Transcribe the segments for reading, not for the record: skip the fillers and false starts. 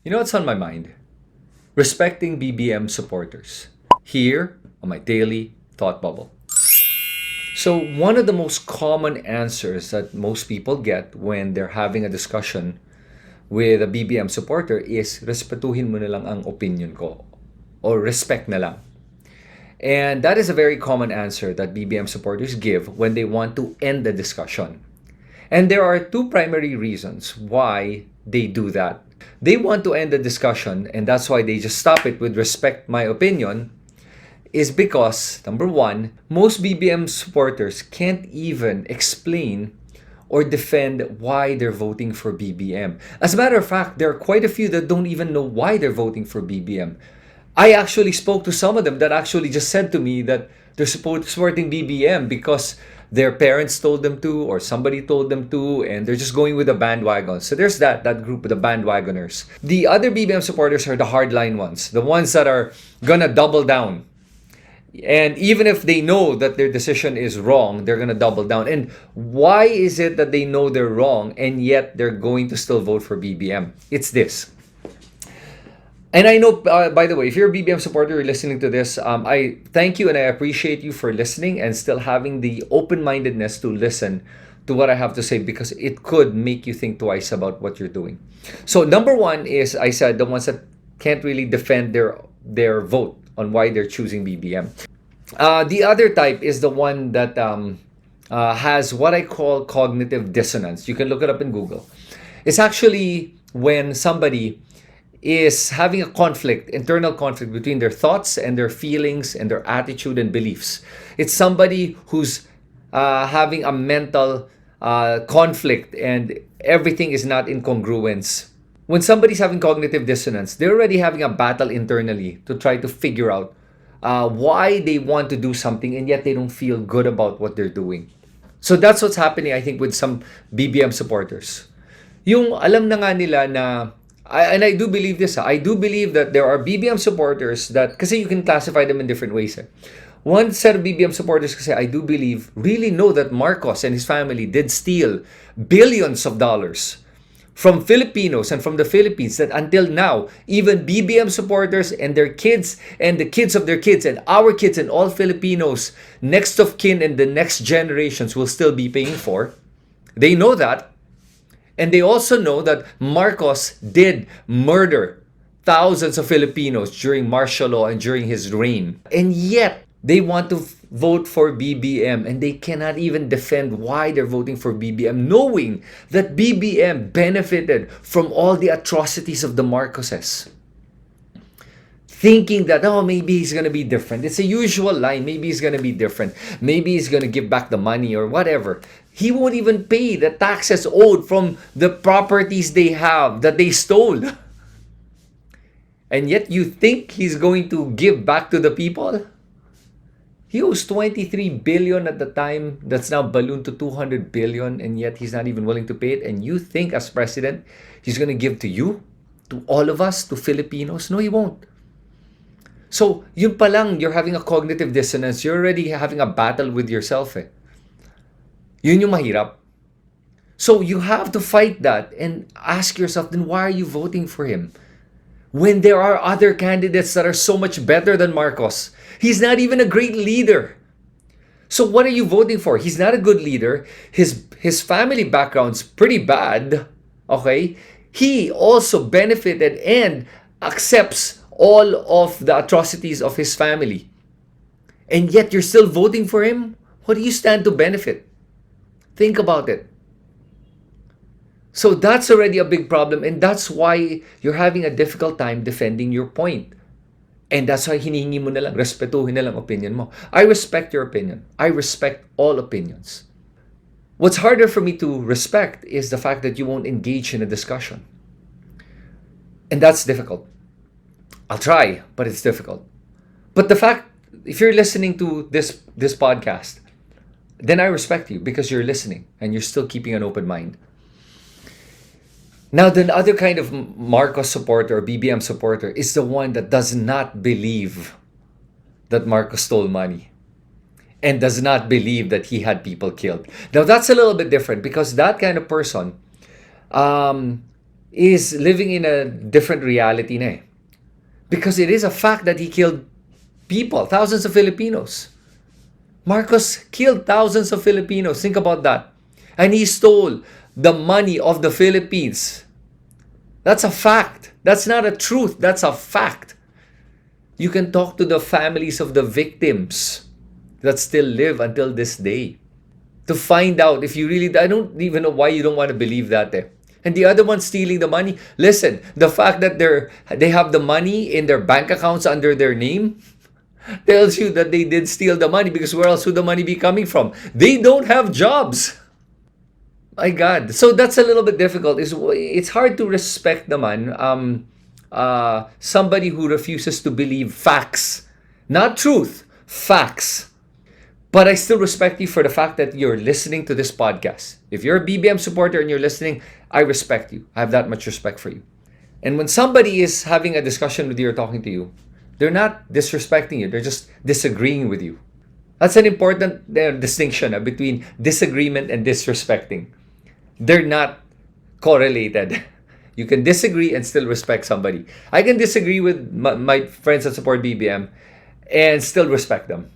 You know what's on my mind? Respecting BBM supporters. Here on my daily thought bubble. So, one of the most common answers that most people get when they're having a discussion with a BBM supporter is respetuhin mo na lang ang opinion ko or respect na lang. And that is a very common answer that BBM supporters give when they want to end the discussion. And there are two primary reasons why they do that. They want to end the discussion, and that's why they just stop it with respect my opinion, is because, number one, most BBM supporters can't even explain or defend why they're voting for BBM. As a matter of fact, there are quite a few that don't even know why they're voting for BBM. I actually spoke to some of them that actually just said to me that they're supporting BBM because their parents told them to or somebody told them to, and they're just going with the bandwagon. So there's that group of the bandwagoners. The other BBM supporters are the hardline ones, the ones that are gonna double down. And even if they know that their decision is wrong, they're gonna double down. And why is it that they know they're wrong and yet they're going to still vote for BBM? It's this. And I know, by the way, if you're a BBM supporter, you're listening to this, I thank you and I appreciate you for listening and still having the open-mindedness to listen to what I have to say, because it could make you think twice about what you're doing. So number one is, I said, the ones that can't really defend their vote on why they're choosing BBM. The other type is the one that has what I call cognitive dissonance. You can look it up in Google. It's actually when somebody is having a conflict, internal conflict between their thoughts and their feelings and their attitude and beliefs. It's somebody who's having a mental conflict and everything is not in congruence. When somebody's having cognitive dissonance, they're already having a battle internally to try to figure out why they want to do something and yet they don't feel good about what they're doing. So that's what's happening, I think, with some BBM supporters. Yung alam na nga nila na, and I do believe this, I do believe that there are BBM supporters that, kasi you can classify them in different ways. One set of BBM supporters, kasi I do believe, really know that Marcos and his family did steal billions of dollars from Filipinos and from the Philippines, that until now, even BBM supporters and their kids and the kids of their kids and our kids and all Filipinos, next of kin and the next generations will still be paying for. They know that. And they also know that Marcos did murder thousands of Filipinos during martial law and during his reign. And yet, they want to vote for BBM and they cannot even defend why they're voting for BBM, knowing that BBM benefited from all the atrocities of the Marcoses. Thinking that, oh, maybe he's going to be different. It's a usual line. Maybe he's going to be different. Maybe he's going to give back the money or whatever. He won't even pay the taxes owed from the properties they have that they stole. And yet you think he's going to give back to the people? He owes 23 billion at the time. That's now ballooned to 200 billion, and yet he's not even willing to pay it. And you think as president, he's going to give to you, to all of us, to Filipinos? No, he won't. So, yun pa lang, you're having a cognitive dissonance. You're already having a battle with yourself. Yun yung mahirap. So, you have to fight that and ask yourself, then why are you voting for him? When there are other candidates that are so much better than Marcos. He's not even a great leader. So, what are you voting for? He's not a good leader. His family background's pretty bad. Okay? He also benefited and accepts all of the atrocities of his family. And yet you're still voting for him? What do you stand to benefit? Think about it. So that's already a big problem, and that's why you're having a difficult time defending your point. And that's why hinihingi mo na lang, respetuhin na lang opinion mo. I respect your opinion. I respect all opinions. What's harder for me to respect is the fact that you won't engage in a discussion. And that's difficult. I'll try, but it's difficult. But the fact, if you're listening to this podcast, then I respect you because you're listening and you're still keeping an open mind. Now, the other kind of Marcos supporter or BBM supporter is the one that does not believe that Marcos stole money and does not believe that he had people killed. Now, that's a little bit different because that kind of person is living in a different reality na eh. Because it is a fact that he killed people, thousands of Filipinos. Marcos killed thousands of Filipinos. Think about that. And he stole the money of the Philippines. That's a fact. That's not a truth. That's a fact. You can talk to the families of the victims that still live until this day to find out if you really. I don't even know why you don't want to believe that. Eh. And the other one stealing the money. Listen, the fact that they have the money in their bank accounts under their name tells you that they did steal the money, because where else would the money be coming from? They don't have jobs. My God. So that's a little bit difficult. It's hard to respect naman somebody who refuses to believe facts. Not truth, facts. But I still respect you for the fact that you're listening to this podcast. If you're a BBM supporter and you're listening, I respect you. I have that much respect for you. And when somebody is having a discussion with you or talking to you, they're not disrespecting you. They're just disagreeing with you. That's an important distinction between disagreement and disrespecting. They're not correlated. You can disagree and still respect somebody. I can disagree with my friends that support BBM and still respect them.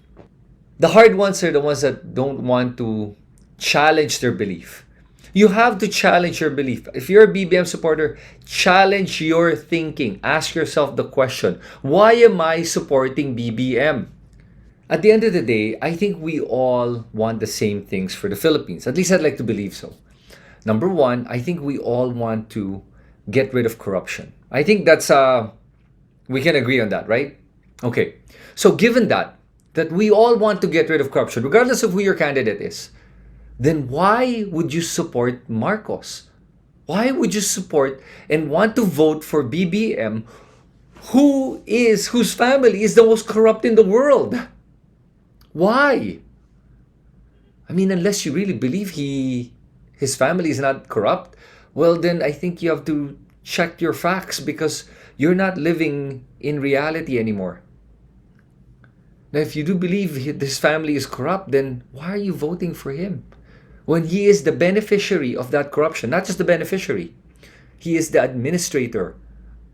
The hard ones are the ones that don't want to challenge their belief. You have to challenge your belief. If you're a BBM supporter, challenge your thinking. Ask yourself the question, why am I supporting BBM? At the end of the day, I think we all want the same things for the Philippines. At least I'd like to believe so. Number one, I think we all want to get rid of corruption. I think that's, we can agree on that, right? Okay. So given that we all want to get rid of corruption, regardless of who your candidate is, then why would you support Marcos? Why would you support and want to vote for BBM, whose family is the most corrupt in the world? Why? I mean, unless you really believe his family is not corrupt, well then I think you have to check your facts, because you're not living in reality anymore. Now, if you do believe his family is corrupt, then why are you voting for him? When he is the beneficiary of that corruption, not just the beneficiary, he is the administrator,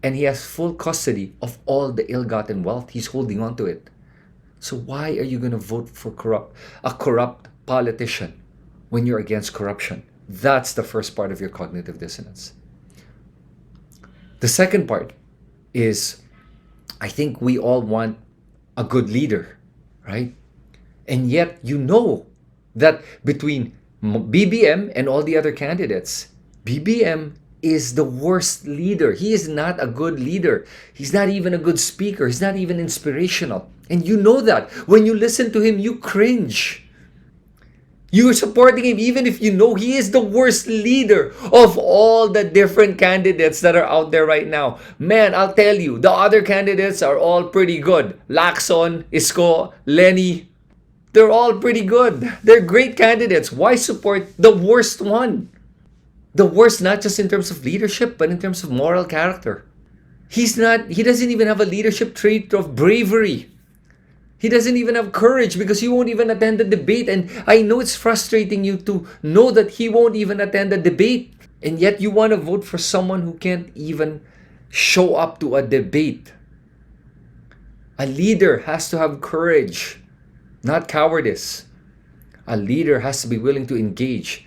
and he has full custody of all the ill-gotten wealth. He's holding on to it. So why are you going to vote for a corrupt politician when you're against corruption? That's the first part of your cognitive dissonance. The second part is, I think we all want a good leader, right? And yet you know that between BBM and all the other candidates, BBM is the worst leader. He is not a good leader. He's not even a good speaker. He's not even inspirational. And you know that. When you listen to him, you cringe. You're supporting him even if you know he is the worst leader of all the different candidates that are out there right now. Man, I'll tell you, the other candidates are all pretty good. Lacson, Isko, Lenny, they're all pretty good. They're great candidates. Why support the worst one? The worst, not just in terms of leadership, but in terms of moral character. He doesn't even have a leadership trait of bravery. He doesn't even have courage, because he won't even attend the debate. And I know it's frustrating you to know that he won't even attend the debate. And yet you want to vote for someone who can't even show up to a debate. A leader has to have courage, not cowardice. A leader has to be willing to engage,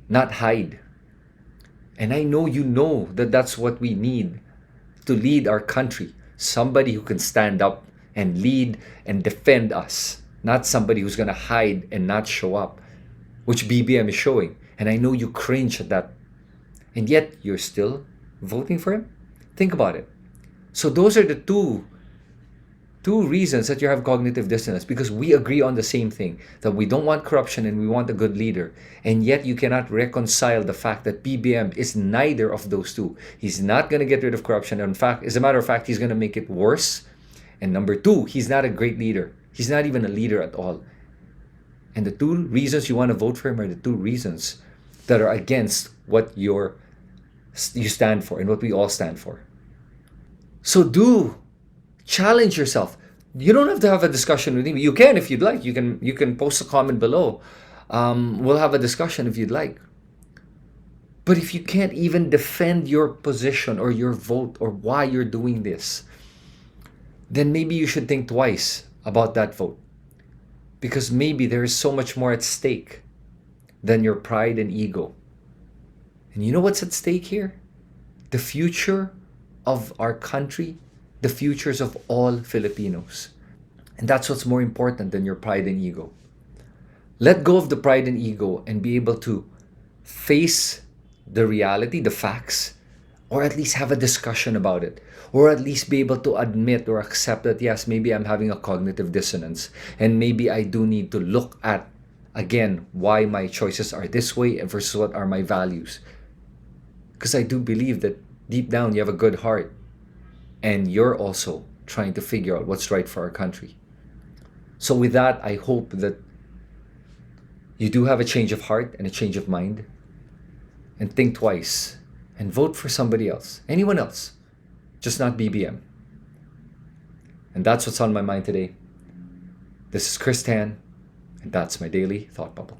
not hide. And I know you know that that's what we need to lead our country. Somebody who can stand up and lead and defend us, not somebody who's going to hide and not show up, which BBM is showing. And I know you cringe at that. And yet you're still voting for him? Think about it. So those are the two reasons that you have cognitive dissonance, because we agree on the same thing, that we don't want corruption and we want a good leader. And yet you cannot reconcile the fact that BBM is neither of those two. He's not going to get rid of corruption. In fact, as a matter of fact, he's going to make it worse. And number two, he's not a great leader. He's not even a leader at all. And the two reasons you want to vote for him are the two reasons that are against what you stand for and what we all stand for. So do challenge yourself. You don't have to have a discussion with him. You can if you'd like. You can post a comment below. We'll have a discussion if you'd like. But if you can't even defend your position or your vote or why you're doing this, then maybe you should think twice about that vote. Because maybe there is so much more at stake than your pride and ego. And you know what's at stake here? The future of our country, the futures of all Filipinos. And that's what's more important than your pride and ego. Let go of the pride and ego and be able to face the reality, the facts, or at least have a discussion about it, or at least be able to admit or accept that, yes, maybe I'm having a cognitive dissonance, and maybe I do need to look at, again, why my choices are this way versus what are my values. Because I do believe that deep down you have a good heart, and you're also trying to figure out what's right for our country. So with that, I hope that you do have a change of heart and a change of mind, and think twice and vote for somebody else, anyone else, just not BBM. And that's what's on my mind today. This is Chris Tan, and that's my daily thought bubble.